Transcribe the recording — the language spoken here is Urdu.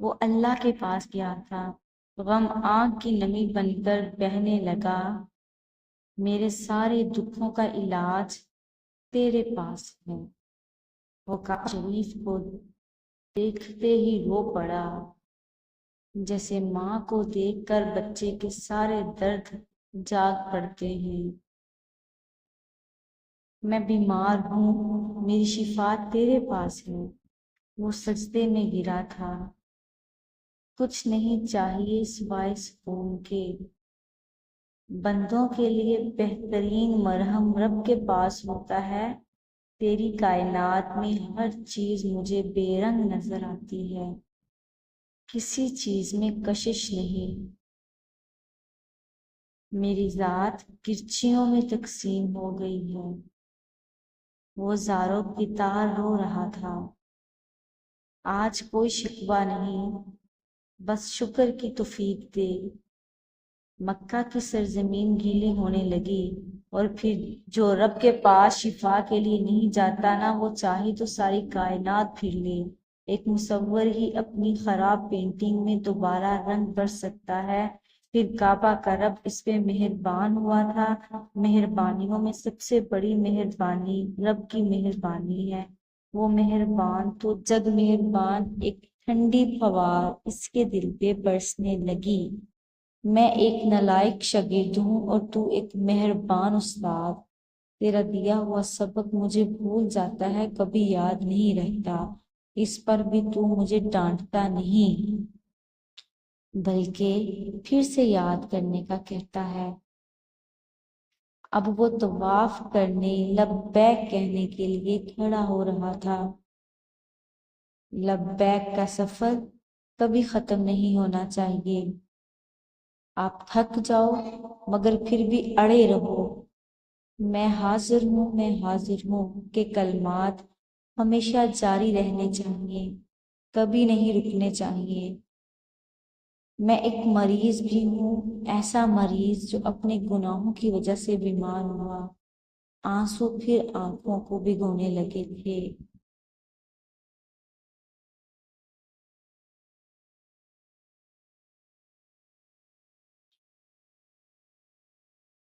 وہ اللہ کے پاس گیا تھا، غم آنکھ کی نمی بن کر بہنے لگا، میرے سارے دکھوں کا علاج تیرے پاس ہے۔ وہ کعبہ شریف کو دیکھتے ہی رو پڑا، جیسے ماں کو دیکھ کر بچے کے سارے درد جاگ پڑتے ہیں۔ میں بیمار ہوں، میری شفا تیرے پاس ہے۔ وہ سجدے میں گرا تھا، کچھ نہیں چاہیے سوائے سکون کے۔ بندوں کے لیے بہترین مرہم رب کے پاس ہوتا ہے۔ تیری کائنات میں ہر چیز مجھے بے رنگ نظر آتی ہے، کسی چیز میں کشش نہیں۔ میری ذات کرچیوں میں تقسیم ہو گئی ہے۔ وہ زاروں کی تار رو رہا تھا۔ آج کوئی شکوہ نہیں، بس شکر کی توفیق دے۔ مکہ کی سرزمین گیلی ہونے لگی، اور پھر جو رب کے پاس شفا کے لیے نہیں جاتا نا، وہ چاہے تو ساری کائنات پھر لے۔ ایک مصور ہی اپنی خراب پینٹنگ میں دوبارہ رنگ بھر سکتا ہے۔ پھر کعبہ کا رب اس پہ مہربان ہوا تھا۔ مہربانیوں میں سب سے بڑی مہربانی رب کی مہربانی ہے۔ وہ مہربان تو جگ مہربان، ایک ٹھنڈی فوار اس کے دل پہ برسنے لگی۔ میں ایک نالائق شاگرد ہوں اور تو ایک مہربان استاد۔ تیرا دیا ہوا سبق مجھے بھول جاتا ہے، کبھی یاد نہیں رہتا۔ اس پر بھی تو مجھے ڈانٹتا نہیں، بلکہ پھر سے یاد کرنے کا کہتا ہے۔ اب وہ طواف کرنے، لبیک کہنے کے لیے کھڑا ہو رہا تھا۔ لبیک کا سفر کبھی ختم نہیں ہونا چاہیے۔ آپ تھک جاؤ مگر پھر بھی اڑے رہو، میں حاضر ہوں، میں حاضر ہوں کہ کلمات ہمیشہ جاری رہنے چاہیے، کبھی نہیں رکنے چاہیے۔ میں ایک مریض بھی ہوں، ایسا مریض جو اپنے گناہوں کی وجہ سے بیمار ہوا۔ آنسو پھر آنکھوں کو بھگونے لگے تھے۔